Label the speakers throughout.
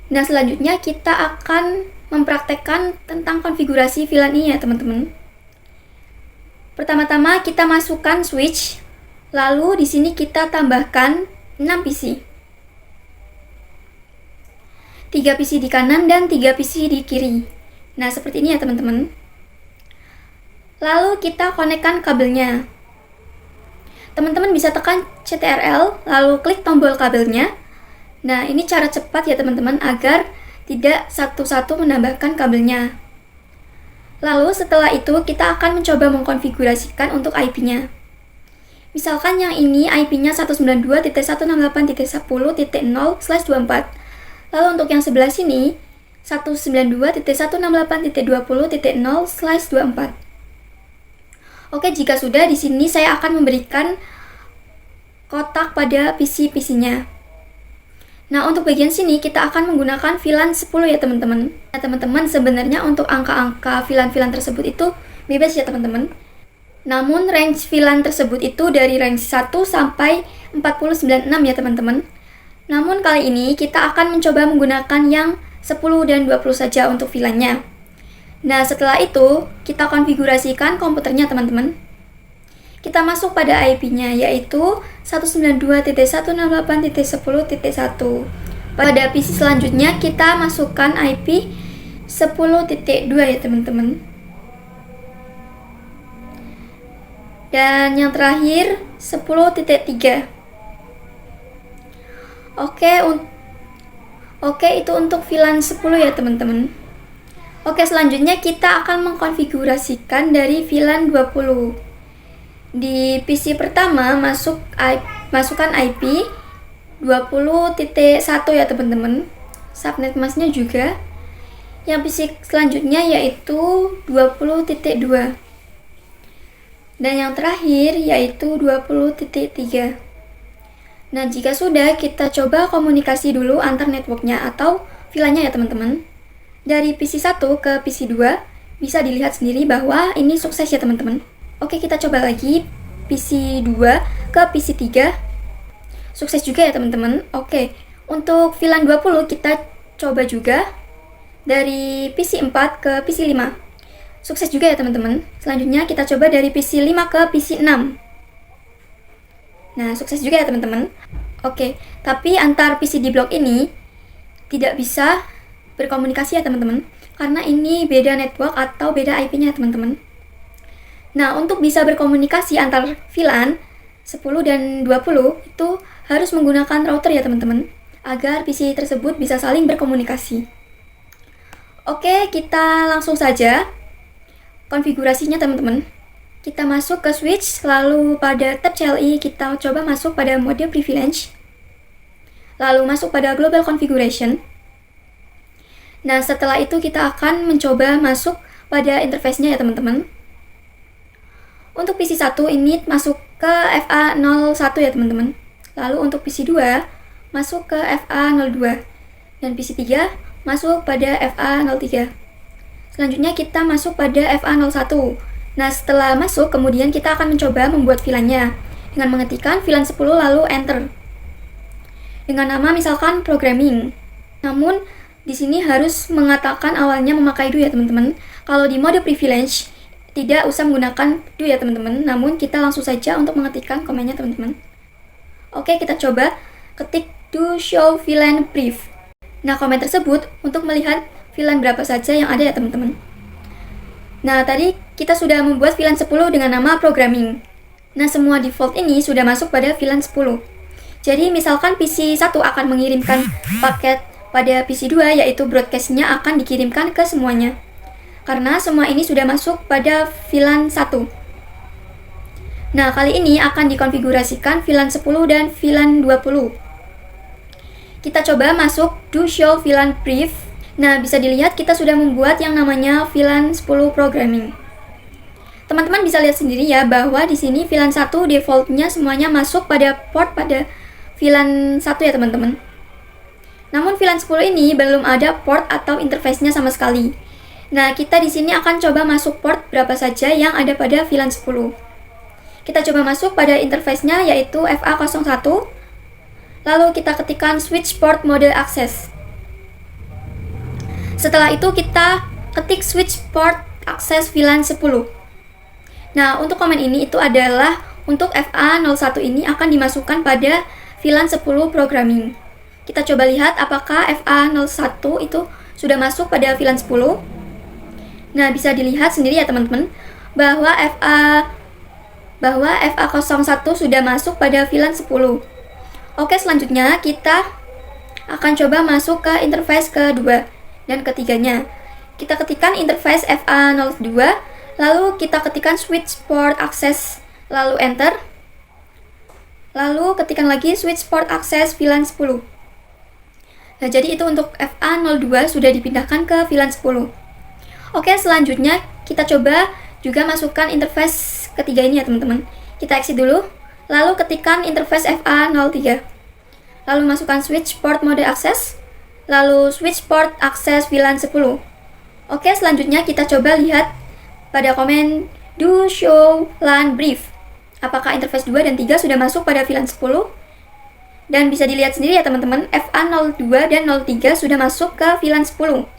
Speaker 1: Nah, selanjutnya kita akan mempraktekkan tentang konfigurasi VLAN ini ya teman-teman. Pertama-tama kita masukkan switch, lalu di sini kita tambahkan 6 PC. 3 PC di kanan dan 3 PC di kiri. Nah, seperti ini ya teman-teman. Lalu kita konekkan kabelnya. Teman-teman bisa tekan CTRL, lalu klik tombol kabelnya. Nah, ini cara cepat ya teman-teman agar tidak satu-satu menambahkan kabelnya. Lalu setelah itu kita akan mencoba mengkonfigurasikan untuk IP-nya. Misalkan yang ini IP-nya 192.168.10.0/24. Lalu untuk yang sebelah sini 192.168.20.0/24. Oke, jika sudah, di sini saya akan memberikan kotak pada PC-PC-nya. Nah, untuk bagian sini kita akan menggunakan VLAN 10 ya teman-teman. Nah, teman-teman, sebenarnya untuk angka-angka VLAN-VLAN tersebut itu bebas ya teman-teman. Namun range VLAN tersebut itu dari range 1 sampai 4096 ya teman-teman. Namun kali ini kita akan mencoba menggunakan yang 10 dan 20 saja untuk VLAN-nya. Nah, setelah itu kita konfigurasikan komputernya teman-teman. Kita masuk pada IP-nya yaitu 192.168.10.1. Pada PC selanjutnya kita masukkan IP 10.2 ya teman-teman. Dan yang terakhir 10.3. Oke, itu untuk VLAN 10 ya teman-teman. Oke, selanjutnya kita akan mengkonfigurasikan dari VLAN 20. Di PC pertama masukkan IP 20.1 ya teman-teman. Subnet masknya juga. Yang PC selanjutnya yaitu 20.2. Dan yang terakhir yaitu 20.3. Nah, jika sudah, kita coba komunikasi dulu antar networknya atau VLAN-nya ya teman-teman. Dari PC 1 ke PC 2 bisa dilihat sendiri bahwa ini sukses ya teman-teman. Oke, kita coba lagi PC 2 ke PC 3. Sukses juga ya teman-teman. Oke, untuk VLAN 20 kita coba juga dari PC 4 ke PC 5. Sukses juga ya teman-teman. Selanjutnya kita coba dari PC 5 ke PC 6. Nah, sukses juga ya teman-teman. Oke, tapi antar PC di blok ini tidak bisa berkomunikasi ya teman-teman, karena ini beda network atau beda IP-nya teman-teman. Nah, untuk bisa berkomunikasi antar VLAN 10 dan 20 itu harus menggunakan router ya teman-teman, agar PC tersebut bisa saling berkomunikasi. Oke, kita langsung saja konfigurasinya teman-teman. Kita masuk ke switch, lalu pada tab CLI kita coba masuk pada mode privilege. Lalu masuk pada global configuration. Nah, setelah itu kita akan mencoba masuk pada interface-nya ya teman-teman. Untuk PC 1 ini masuk ke FA01 ya teman-teman. Lalu untuk PC 2 masuk ke FA02. Dan PC 3 masuk pada FA03. Selanjutnya kita masuk pada FA01. Nah, setelah masuk, kemudian kita akan mencoba membuat VLAN-nya dengan mengetikkan VLAN 10 lalu enter. Dengan nama misalkan programming. Namun, di sini harus mengatakan awalnya memakai do ya teman-teman. Kalau di mode privilege, tidak usah menggunakan do ya teman-teman. Namun, kita langsung saja untuk mengetikkan komennya teman-teman. Oke, kita coba ketik do show VLAN brief. Nah, komen tersebut untuk melihat VLAN berapa saja yang ada ya teman-teman. Nah, tadi kita sudah membuat VLAN 10 dengan nama programming. Nah, semua default ini sudah masuk pada VLAN 10. Jadi, misalkan PC 1 akan mengirimkan paket pada PC 2, yaitu broadcast-nya akan dikirimkan ke semuanya. Karena semua ini sudah masuk pada VLAN 1. Nah, kali ini akan dikonfigurasikan VLAN 10 dan VLAN 20. Kita coba masuk do show VLAN brief. Nah, bisa dilihat kita sudah membuat yang namanya VLAN 10 programming. Teman-teman bisa lihat sendiri ya bahwa di sini VLAN 1 defaultnya semuanya masuk pada port pada VLAN 1 ya teman-teman. Namun VLAN 10 ini belum ada port atau interface-nya sama sekali. Nah, kita di sini akan coba masuk port berapa saja yang ada pada VLAN 10. Kita coba masuk pada interface-nya yaitu FA01. Lalu kita ketikkan switch port mode access. Setelah itu kita ketik switch port access VLAN 10. Nah, untuk komen ini itu adalah untuk FA01 ini akan dimasukkan pada VLAN 10 programming. Kita coba lihat apakah FA01 itu sudah masuk pada VLAN 10. Nah, bisa dilihat sendiri ya teman-teman bahwa FA01 sudah masuk pada VLAN 10. Oke, selanjutnya kita akan coba masuk ke interface kedua dan ketiganya. Kita ketikkan interface FA02, lalu kita ketikkan switch port access, lalu enter. Lalu ketikkan lagi switch port access VLAN 10. Nah, jadi itu untuk FA02 sudah dipindahkan ke VLAN 10. Oke, selanjutnya kita coba juga masukkan interface ketiga ini ya teman-teman. Kita exit dulu, lalu ketikkan interface FA03. Lalu masukkan switch port mode access, lalu switch port access VLAN 10. Oke, selanjutnya kita coba lihat pada komen do show LAN brief. Apakah interface 2 dan 3 sudah masuk pada VLAN 10? Dan bisa dilihat sendiri ya teman-teman, FA02 dan 03 sudah masuk ke VLAN 10.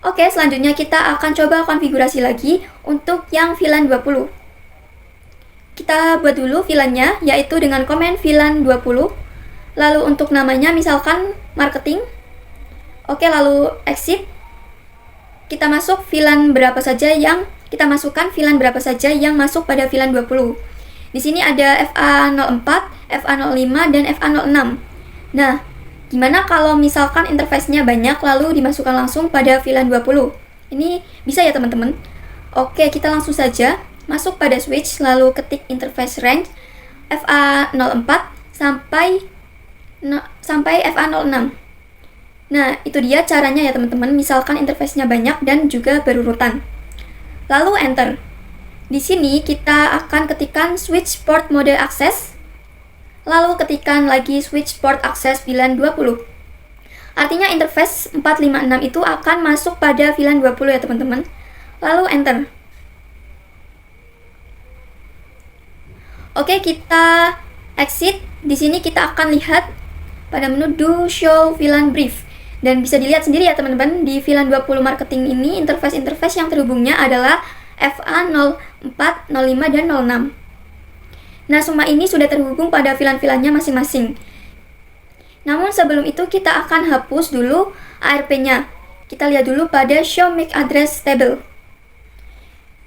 Speaker 1: Oke, selanjutnya kita akan coba konfigurasi lagi untuk yang VLAN 20. Kita buat dulu VLAN-nya, yaitu dengan komen VLAN 20. Lalu untuk namanya misalkan marketing. Oke, lalu exit. Kita masuk VLAN berapa saja yang kita masukkan VLAN berapa saja yang masuk pada VLAN 20. Di sini ada FA04, FA05, dan FA06. Nah, gimana kalau misalkan interface-nya banyak lalu dimasukkan langsung pada VLAN 20? Ini bisa ya teman-teman. Oke, kita langsung saja masuk pada switch, lalu ketik interface range FA04 sampai FA06. Nah, itu dia caranya ya teman-teman, misalkan interface-nya banyak dan juga berurutan. Lalu enter. Di sini kita akan ketikkan switch port mode access, lalu ketikkan lagi switch port access VLAN 20. Artinya interface 456 itu akan masuk pada VLAN 20 ya teman-teman. Lalu enter. Oke, kita exit. Di sini kita akan lihat pada menu do show VLAN brief. Dan bisa dilihat sendiri ya teman-teman, di VLAN 20 marketing ini interface-interface yang terhubungnya adalah FA04, 05, dan 06. Nah, semua ini sudah terhubung pada VLAN-VLAN-nya masing-masing. Namun sebelum itu kita akan hapus dulu ARP-nya. Kita lihat dulu pada show MAC address table.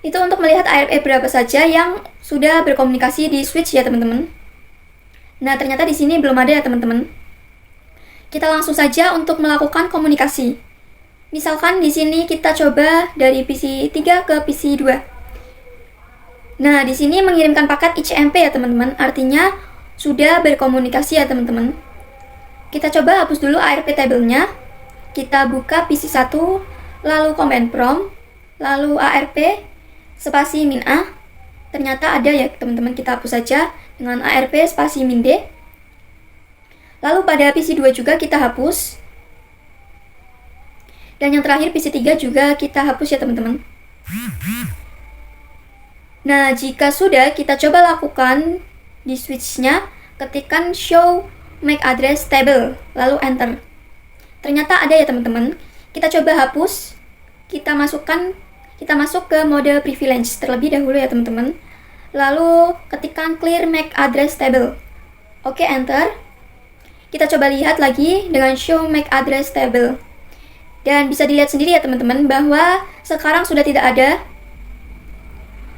Speaker 1: Itu untuk melihat ARP berapa saja yang sudah berkomunikasi di switch ya teman-teman. Nah, ternyata di sini belum ada ya teman-teman. Kita langsung saja untuk melakukan komunikasi. Misalkan di sini kita coba dari PC 3 ke PC 2. Nah, di sini mengirimkan paket ICMP ya teman-teman, artinya sudah berkomunikasi ya teman-teman. Kita coba hapus dulu ARP table-nya. Kita buka PC 1, lalu command prompt, lalu ARP spasi min A. Ternyata ada ya teman-teman, kita hapus saja dengan ARP spasi min D. Lalu pada PC 2 juga kita hapus. Dan yang terakhir PC 3 juga kita hapus ya teman-teman. Nah, jika sudah, kita coba lakukan di switch-nya, ketikkan show MAC address table, lalu enter. Ternyata ada ya teman-teman. Kita coba hapus. Kita masuk ke mode privilege terlebih dahulu ya teman-teman. Lalu ketikkan clear MAC address table. Oke, enter. Kita coba lihat lagi dengan show MAC address table. Dan bisa dilihat sendiri ya teman-teman bahwa sekarang sudah tidak ada.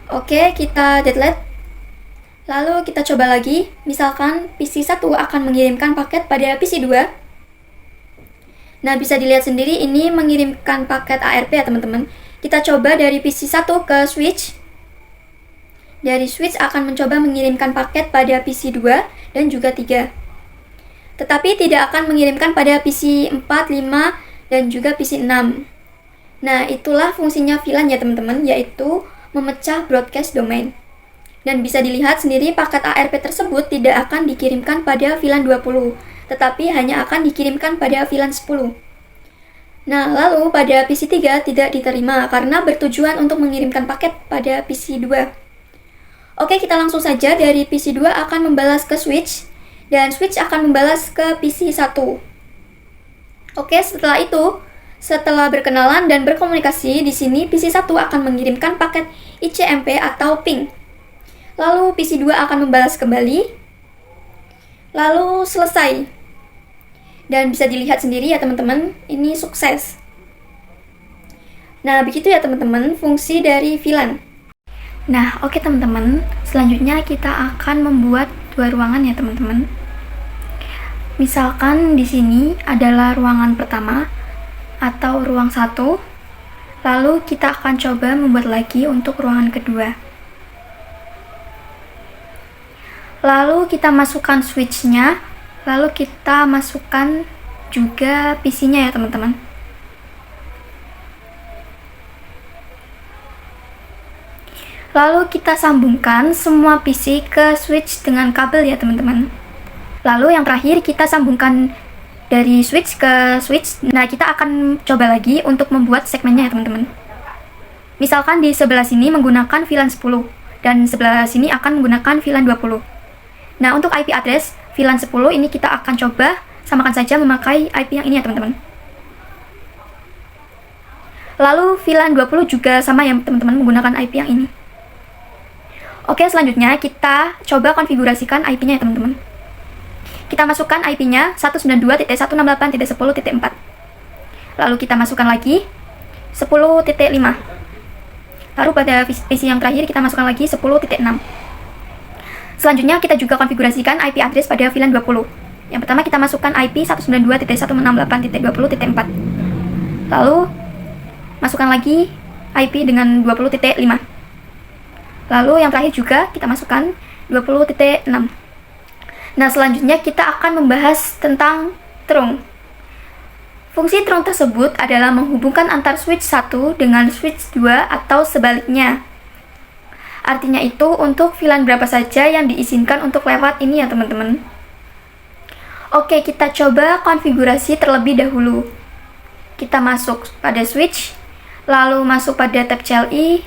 Speaker 1: Oke, kita delete. Lalu kita coba lagi. Misalkan PC 1 akan mengirimkan paket pada PC 2. Nah, bisa dilihat sendiri ini mengirimkan paket ARP ya teman-teman. Kita coba dari PC 1 ke switch. Dari switch akan mencoba mengirimkan paket pada PC 2 dan juga 3. Tetapi tidak akan mengirimkan pada PC 4, 5, dan juga PC 6. Nah, itulah fungsinya VLAN ya teman-teman, yaitu memecah broadcast domain. Dan bisa dilihat sendiri paket ARP tersebut tidak akan dikirimkan pada VLAN 20, tetapi hanya akan dikirimkan pada VLAN 10. Nah, lalu pada PC 3 tidak diterima karena bertujuan untuk mengirimkan paket pada PC 2. Oke, kita langsung saja dari PC 2 akan membalas ke switch. Dan switch akan membalas ke PC 1. Oke, setelah itu Setelah berkenalan dan berkomunikasi, di sini PC 1 akan mengirimkan paket ICMP atau ping. Lalu PC 2 akan membalas kembali. Lalu selesai. Dan bisa dilihat sendiri ya teman-teman, ini sukses. Nah, begitu ya teman-teman fungsi dari VLAN. Nah, oke teman-teman, selanjutnya kita akan membuat dua ruangan ya teman-teman. Misalkan di sini adalah ruangan pertama atau ruang 1, lalu kita akan coba membuat lagi untuk ruangan kedua. Lalu kita masukkan switch-nya, lalu kita masukkan juga PC-nya ya teman-teman. Lalu kita sambungkan semua PC ke switch dengan kabel ya teman-teman. Lalu yang terakhir kita sambungkan dari switch ke switch. Nah, kita akan coba lagi untuk membuat segmennya ya teman-teman. Misalkan di sebelah sini menggunakan VLAN 10 dan sebelah sini akan menggunakan VLAN 20. Nah, untuk IP address VLAN 10 ini kita akan coba samakan saja memakai IP yang ini ya teman-teman. Lalu VLAN 20 juga sama ya teman-teman, menggunakan IP yang ini. Oke, selanjutnya kita coba konfigurasikan IP-nya ya teman-teman. Kita masukkan IP-nya 192.168.10.4. Lalu kita masukkan lagi 10.5. Lalu pada PC yang terakhir kita masukkan lagi 10.6. Selanjutnya kita juga konfigurasikan IP address pada VLAN 20. Yang pertama kita masukkan IP 192.168.20.4. Lalu masukkan lagi IP dengan 20.5. Lalu yang terakhir juga kita masukkan 20.6. Nah, selanjutnya kita akan membahas tentang trunk. Fungsi trunk tersebut adalah menghubungkan antar switch 1 dengan switch 2 atau sebaliknya. Artinya itu untuk VLAN berapa saja yang diizinkan untuk lewat ini ya teman-teman. Oke, kita coba konfigurasi terlebih dahulu. Kita masuk pada switch, lalu masuk pada tab CLI,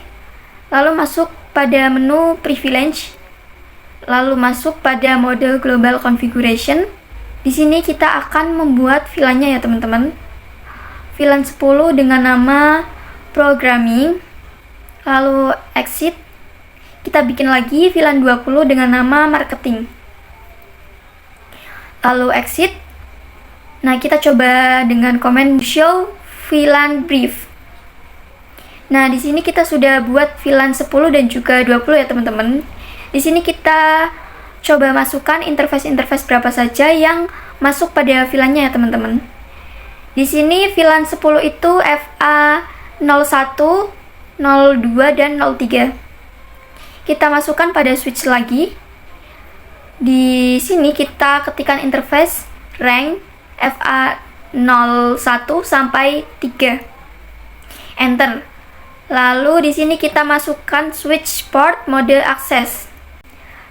Speaker 1: lalu masuk pada menu privilege, lalu masuk pada mode global configuration. Di sini kita akan membuat VLAN-nya ya teman-teman. VLAN 10 dengan nama programming. Lalu exit. Kita bikin lagi VLAN 20 dengan nama marketing. Lalu exit. Nah, kita coba dengan command show VLAN brief. Nah, di sini kita sudah buat VLAN 10 dan juga 20 ya teman-teman. Di sini kita coba masukkan interface-interface berapa saja yang masuk pada VLAN-nya ya teman-teman. Di sini VLAN 10 itu FA01, 02 dan 03. Kita masukkan pada switch lagi. Di sini kita ketikkan interface rank FA01 sampai 3. Enter. Lalu di sini kita masukkan switch port mode access.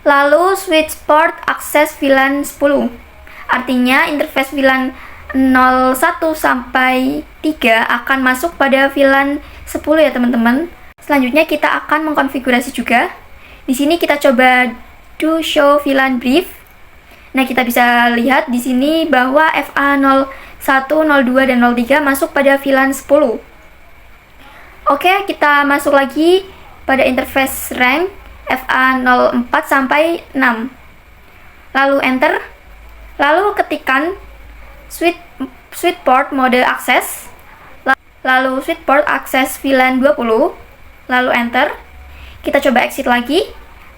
Speaker 1: Lalu switch port akses VLAN 10. Artinya interface VLAN 01 sampai 3 akan masuk pada VLAN 10 ya teman-teman. Selanjutnya kita akan mengkonfigurasi juga. Di sini kita coba do show VLAN brief. Nah, kita bisa lihat di sini bahwa FA01, 02 dan 03 masuk pada VLAN 10. Oke, kita masuk lagi pada interface rank FA04 sampai 6. Lalu enter. Lalu ketikkan switch port mode access. Lalu switch port access VLAN 20. Lalu enter. Kita coba exit lagi.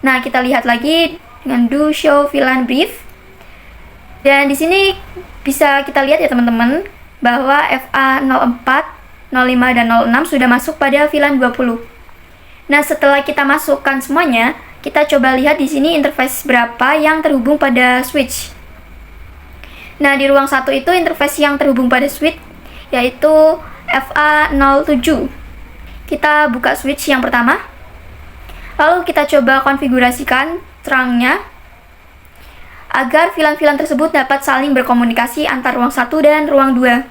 Speaker 1: Nah, kita lihat lagi dengan do show VLAN brief. Dan di sini bisa kita lihat ya teman-teman bahwa FA04, 05 dan 06 sudah masuk pada VLAN 20. Nah, setelah kita masukkan semuanya, kita coba lihat di sini interface berapa yang terhubung pada switch. Nah, di ruang 1 itu interface yang terhubung pada switch yaitu FA07. Kita buka switch yang pertama. Lalu kita coba konfigurasikan trunknya agar VLAN-VLAN tersebut dapat saling berkomunikasi antar ruang 1 dan ruang 2.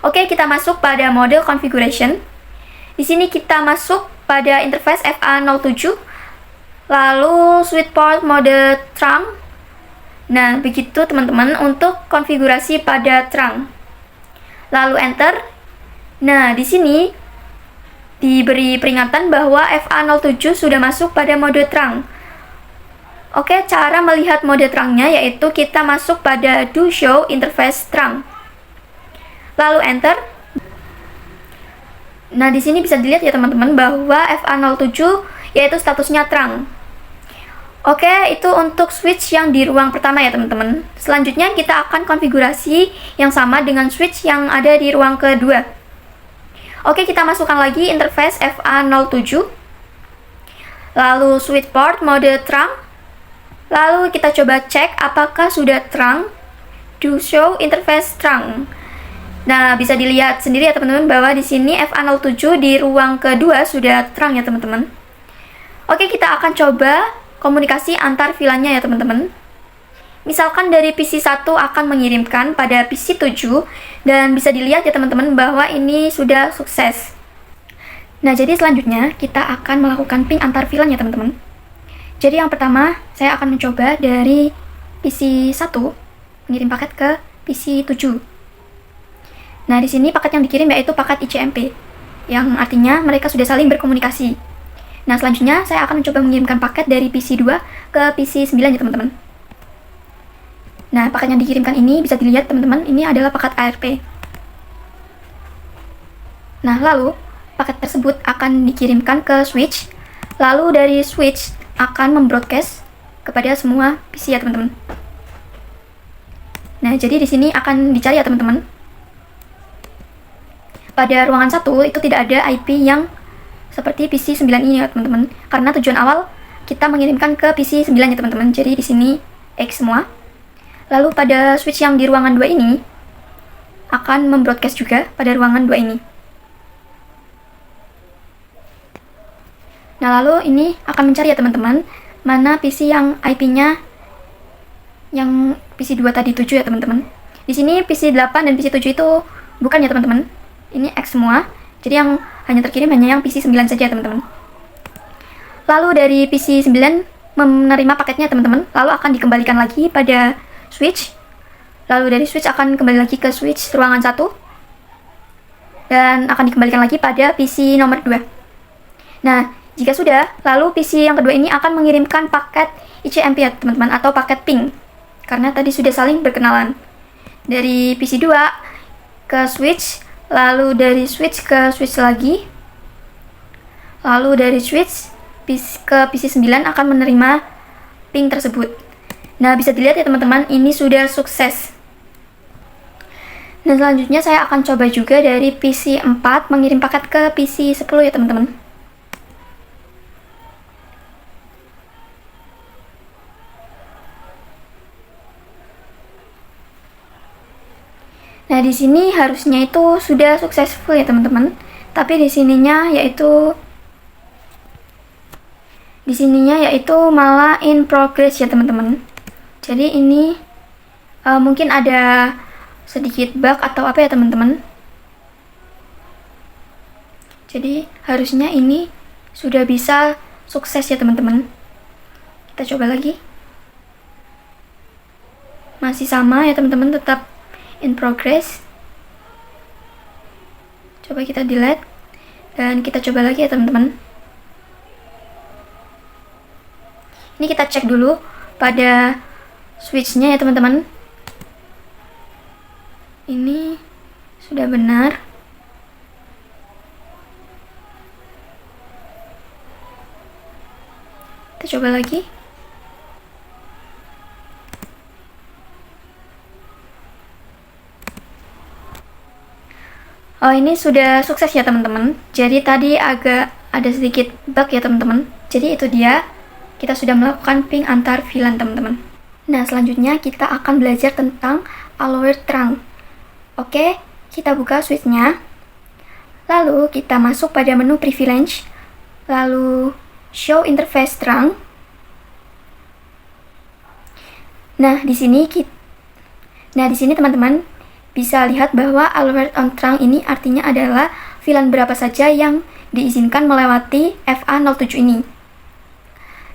Speaker 1: Oke, kita masuk pada mode configuration. Di sini kita masuk pada interface FA07, lalu switch port mode trunk. Nah, begitu teman-teman untuk konfigurasi pada trunk. Lalu enter. Nah, di sini diberi peringatan bahwa FA07 sudah masuk pada mode terang. Oke, cara melihat mode terangnya yaitu kita masuk pada Do Show Interface Terang. Lalu enter. Nah, di sini bisa dilihat ya teman-teman bahwa FA07 yaitu statusnya terang. Oke, itu untuk switch yang di ruang pertama ya teman-teman. Selanjutnya kita akan konfigurasi yang sama dengan switch yang ada di ruang kedua. Oke, kita masukkan lagi interface FA07. Lalu switch port mode terang. Lalu kita coba cek apakah sudah terang. Do show interface terang. Nah, bisa dilihat sendiri ya teman-teman bahwa di sini FA07 di ruang kedua sudah terang ya teman-teman. Oke, kita akan coba komunikasi antar VLAN-nya ya teman-teman. Misalkan dari PC1 akan mengirimkan pada PC7 dan bisa dilihat ya teman-teman bahwa ini sudah sukses. Nah, jadi selanjutnya kita akan melakukan ping antar VLAN ya teman-teman. Jadi yang pertama saya akan mencoba dari PC1 mengirim paket ke PC7. Nah, di sini paket yang dikirim yaitu paket ICMP, yang artinya mereka sudah saling berkomunikasi. Nah, selanjutnya saya akan mencoba mengirimkan paket dari PC2 ke PC9 ya teman-teman. Nah, paket yang dikirimkan ini bisa dilihat teman-teman, ini adalah paket ARP. Nah, lalu paket tersebut akan dikirimkan ke switch, lalu dari switch akan membroadcast kepada semua PC ya teman-teman. Nah, jadi di sini akan dicari ya teman-teman. Pada ruangan 1 itu tidak ada IP yang seperti PC9 ini ya teman-teman, karena tujuan awal kita mengirimkan ke PC9 ya teman-teman. Jadi di sini X semua. Lalu pada switch yang di ruangan 2 ini akan membroadcast juga pada ruangan 2 ini. Nah, lalu ini akan mencari ya teman-teman mana PC yang IP-nya yang PC2 tadi 7 ya teman-teman. Di sini PC8 dan PC7 itu bukan ya teman-teman. Ini X semua. Jadi yang hanya terkirim hanya yang PC9 saja teman-teman. Lalu dari PC9 menerima paketnya teman-teman, lalu akan dikembalikan lagi pada switch. Lalu dari switch akan kembali lagi ke switch ruangan 1 dan akan dikembalikan lagi pada PC nomor 2. Nah, jika sudah, lalu PC yang kedua ini akan mengirimkan paket ICMP ya teman-teman, atau paket ping, karena tadi sudah saling berkenalan. Dari PC2 ke switch, lalu dari switch ke switch lagi, lalu dari switch ke PC9 akan menerima ping tersebut. Nah, bisa dilihat ya teman-teman, ini sudah sukses. Nah, selanjutnya saya akan coba juga dari PC4 mengirim paket ke PC10 ya teman-teman. Nah, di sini harusnya itu sudah successful ya teman-teman. Tapi di sininya yaitu malah in progress ya teman-teman. Jadi ini mungkin ada sedikit bug atau apa ya teman-teman. Jadi harusnya ini sudah bisa sukses ya teman-teman. Kita coba lagi. Masih sama ya teman-teman, tetap in progress. Coba kita delete dan kita coba lagi ya teman-teman. Ini kita cek dulu pada switchnya ya teman-teman. Ini sudah benar. Kita coba lagi. Oh, ini sudah sukses ya teman-teman. Jadi tadi agak ada sedikit bug ya teman-teman. Jadi itu dia, kita sudah melakukan ping antar VLAN teman-teman. Nah, selanjutnya kita akan belajar tentang allower terang. Oke, kita buka switch-nya. Lalu kita masuk pada menu privilege. Lalu show interface terang. Nah, di sini teman-teman bisa lihat bahwa alert on terang ini artinya adalah VLAN berapa saja yang diizinkan melewati FA07 ini.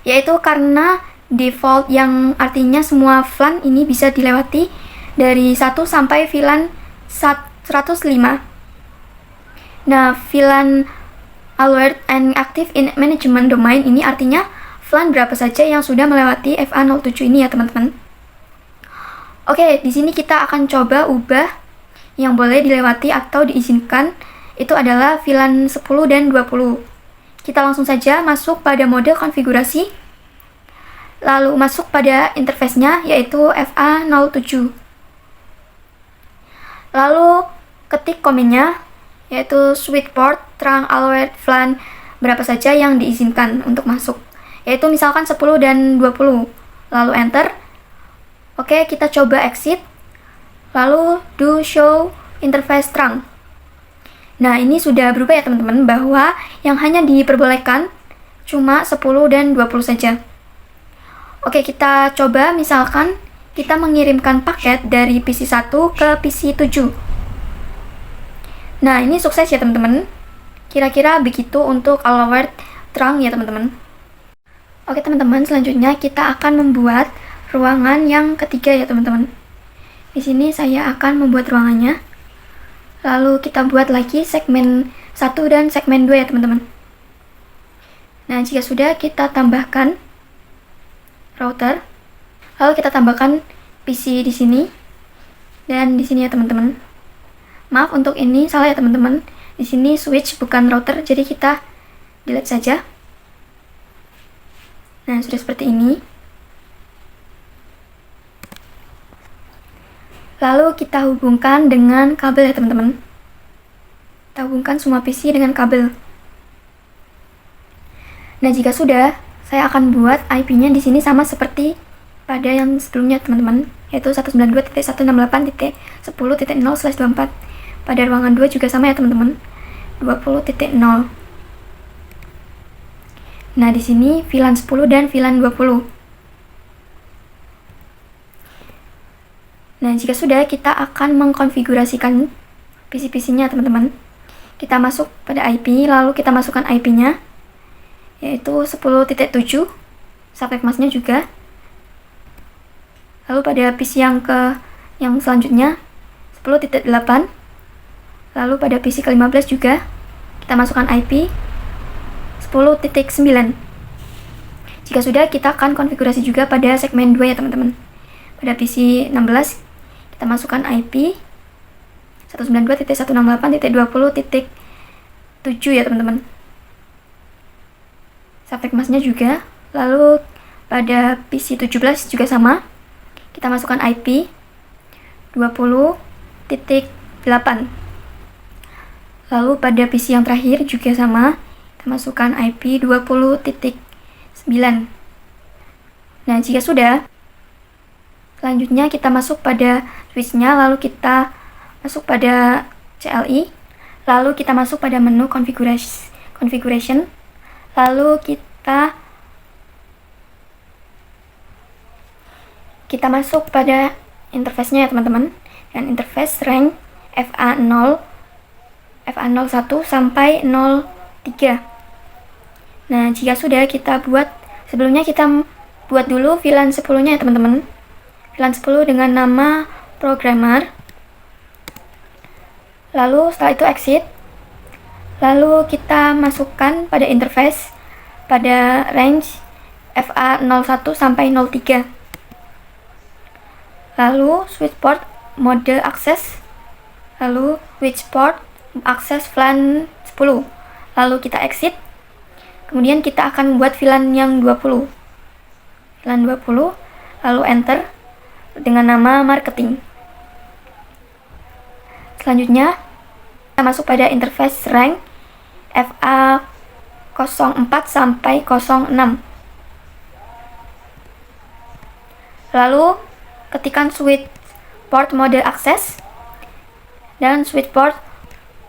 Speaker 1: Yaitu karena default yang artinya semua VLAN ini bisa dilewati dari 1 sampai VLAN 105. Nah, VLAN alert and active in management domain ini artinya VLAN berapa saja yang sudah melewati FA07 ini ya teman-teman. Oke, di sini kita akan coba ubah yang boleh dilewati atau diizinkan itu adalah VLAN 10 dan 20. Kita langsung saja masuk pada mode konfigurasi, lalu masuk pada interface-nya yaitu FA07. Lalu ketik komennya yaitu switch port, trunk, alert, VLAN berapa saja yang diizinkan untuk masuk, yaitu misalkan 10 dan 20. Lalu enter. Oke, kita coba exit. Lalu do show interface trunk. Nah, ini sudah berubah ya teman-teman, bahwa yang hanya diperbolehkan cuma 10 dan 20 saja. Oke, kita coba misalkan kita mengirimkan paket dari PC 1 ke PC 7. Nah, ini sukses ya teman-teman. Kira-kira begitu untuk alert trunk ya teman-teman. Oke teman-teman, selanjutnya kita akan membuat ruangan yang ketiga ya teman-teman. Di sini saya akan membuat ruangannya. Lalu kita buat lagi segmen 1 dan segmen 2 ya teman-teman. Nah, jika sudah, kita tambahkan router. Lalu kita tambahkan PC di sini dan di sini ya teman-teman. Maaf untuk ini salah ya teman-teman. Di sini switch bukan router, jadi kita delete saja. Nah, sudah seperti ini. Lalu kita hubungkan dengan kabel ya teman-teman. Kita hubungkan semua PC dengan kabel. Nah, jika sudah, saya akan buat IP-nya di sini sama seperti pada yang sebelumnya teman-teman, yaitu 192.168.10.0/24. Pada ruangan 2 juga sama ya teman-teman, 20.0. Nah, di sini VLAN 10 dan VLAN 20. Nah, jika sudah, kita akan mengkonfigurasikan PC-PC-nya teman-teman. Kita masuk pada IP, lalu kita masukkan IP-nya, yaitu 10.7, subnet mask-nya juga. Lalu pada PC yang selanjutnya 10.8. Lalu pada PC ke-15 juga kita masukkan IP 10.9. Jika sudah, kita akan konfigurasi juga pada segmen 2 ya teman-teman. Pada PC 16 kita masukkan IP 192.168.20.7 ya teman-teman. Subnet mask-nya juga. Lalu pada PC 17 juga sama. Kita masukkan IP 20.8. Lalu pada PC yang terakhir juga sama. Kita masukkan IP 20.9. Nah, jika sudah, selanjutnya kita masuk pada switch-nya, lalu kita masuk pada CLI, lalu kita masuk pada menu configuration, lalu kita masuk pada interface-nya ya teman-teman, dan interface rank FA0, FA01 sampai 03. Nah, jika sudah, kita buat, sebelumnya kita buat dulu VLAN 10-nya ya teman-teman. VLAN 10 dengan nama programmer. Lalu setelah itu exit. Lalu kita masukkan pada interface pada range FA01 sampai 03. Lalu switch port mode access. Lalu switch port akses VLAN 10. Lalu kita exit. Kemudian kita akan membuat VLAN yang 20. VLAN 20, lalu enter dengan nama marketing. Selanjutnya kita masuk pada interface rank FA04 sampai 06. Lalu ketikkan switch port mode access dan switch port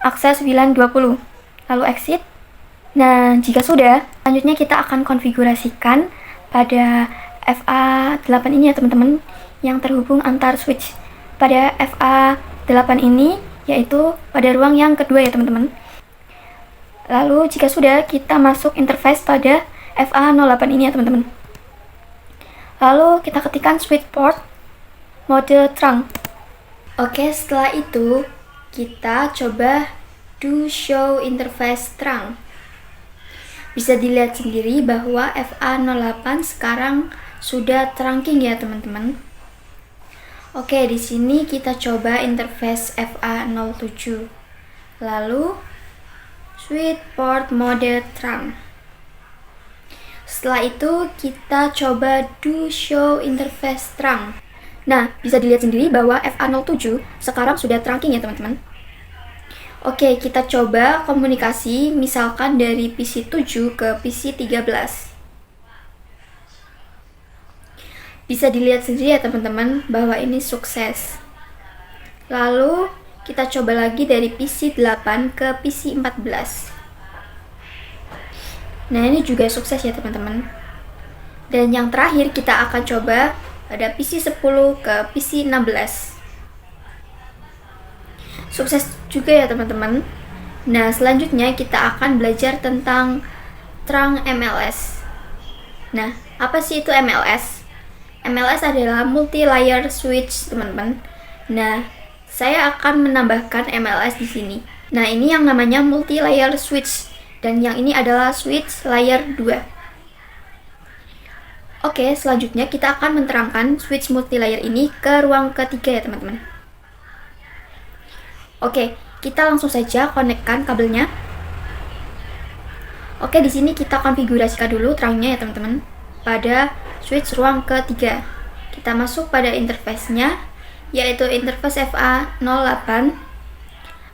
Speaker 1: akses VLAN 20. Lalu exit. Nah, jika sudah, selanjutnya kita akan konfigurasikan pada FA8 ini ya teman-teman, yang terhubung antar switch. Pada FA8 ini yaitu pada ruang yang kedua ya teman-teman. Lalu jika sudah, kita masuk interface pada FA08 ini ya teman-teman. Lalu kita ketikkan switch port mode trunk. Oke, setelah itu kita coba do show interface terang. Bisa dilihat sendiri bahwa FA08 sekarang sudah trunking ya teman-teman. Oke, di sini kita coba interface FA07. Lalu switch port mode terang. Setelah itu kita coba do show interface terang. Nah, bisa dilihat sendiri bahwa FA07 sekarang sudah trunking ya teman-teman. Oke, kita coba komunikasi misalkan dari PC 7 ke PC 13. Bisa dilihat sendiri ya teman-teman bahwa ini sukses. Lalu kita coba lagi dari PC 8 ke PC 14. Nah, ini juga sukses ya teman-teman. Dan yang terakhir kita akan coba ada PC 10 ke PC 16. Sukses juga ya teman-teman. Nah, selanjutnya kita akan belajar tentang terang MLS. Nah, apa sih itu MLS? MLS adalah multi-layer switch, teman-teman. Nah, saya akan menambahkan MLS di sini. Nah, ini yang namanya multi-layer switch dan yang ini adalah switch layer 2. Oke, selanjutnya kita akan menerangkan switch multi-layer ini ke ruang ketiga ya teman-teman. Oke, kita langsung saja konekkan kabelnya. Oke, di sini kita konfigurasikan dulu terangnya ya teman-teman. Pada switch ruang ketiga, kita masuk pada interface-nya, yaitu interface FA08.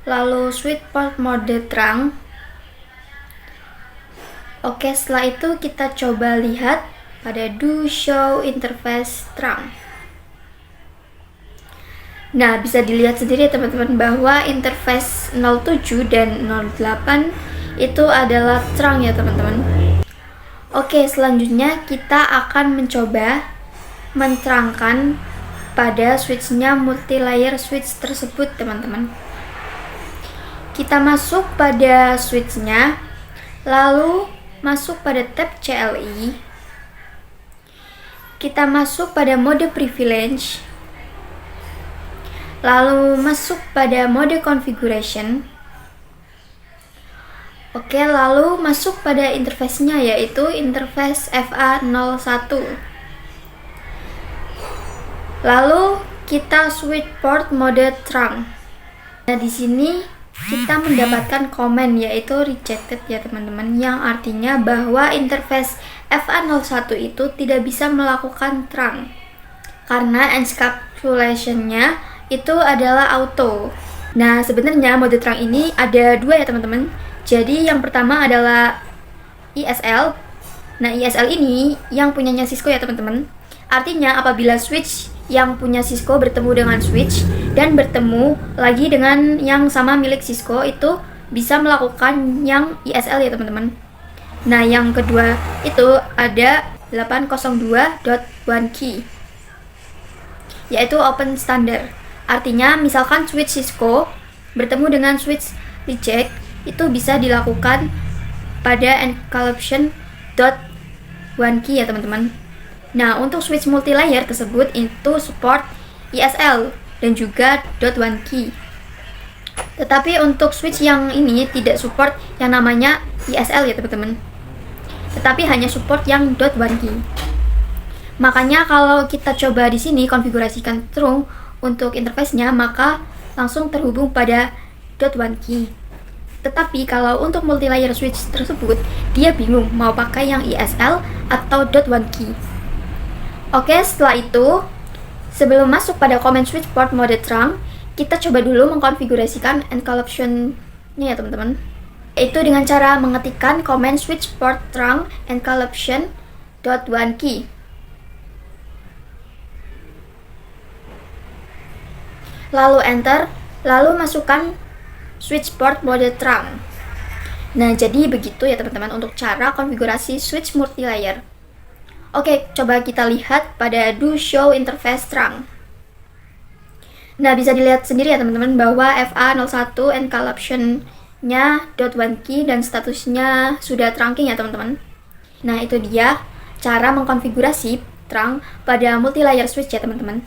Speaker 1: Lalu switch port mode terang. Oke, setelah itu kita coba lihat pada do show interface terang. Nah, bisa dilihat sendiri teman-teman bahwa interface 07 dan 08 itu adalah terang ya teman-teman. Oke, selanjutnya kita akan mencoba menerangkan pada switchnya multi-layer switch tersebut teman-teman. Kita masuk pada switchnya, lalu masuk pada tab CLI. Kita masuk pada mode privilege. Lalu masuk pada mode configuration. Oke, lalu masuk pada interface-nya yaitu interface FA01. Lalu kita switch port mode terang. Nah, di sini kita mendapatkan komen yaitu rejected ya teman-teman, yang artinya bahwa interface FA01 itu tidak bisa melakukan terang karena encapsulation-nya itu adalah auto. Nah, sebenarnya mode terang ini ada dua ya teman-teman. Jadi yang pertama adalah ISL. Nah, ISL ini yang punyanya Cisco ya teman-teman. Artinya apabila switch yang punya Cisco bertemu dengan switch dan bertemu lagi dengan yang sama milik Cisco, itu bisa melakukan yang ISL ya teman-teman. Nah, yang kedua itu ada 802.1 key, yaitu open standard. Artinya misalkan switch Cisco bertemu dengan switch reject, itu bisa dilakukan pada encapsulation.1 key ya teman-teman. Nah, untuk switch multi-layer tersebut itu support ISL dan juga .1 key. Tetapi untuk switch yang ini tidak support yang namanya ISL ya teman-teman. Tetapi hanya support yang .1 key. Makanya kalau kita coba di sini konfigurasikan true untuk interface-nya, maka langsung terhubung pada .1 key. Tetapi kalau untuk multi-layer switch tersebut, dia bingung mau pakai yang ISL atau .1 key. Oke, setelah itu, sebelum masuk pada command switch port mode terang, kita coba dulu mengkonfigurasikan encapsulation-nya ya teman-teman. Itu dengan cara mengetikkan command switch port terang encapsulation.1 key. Lalu enter, lalu masukkan switch port mode terang. Nah, jadi begitu ya teman-teman untuk cara konfigurasi switch multi-layer. Oke, coba kita lihat pada do show interface terang. Nah, bisa dilihat sendiri ya teman-teman bahwa FA01 encapsulation-nya .1 key dan statusnya sudah trunking ya teman-teman. Nah, itu dia cara mengkonfigurasi terang pada multi-layer switch ya teman-teman.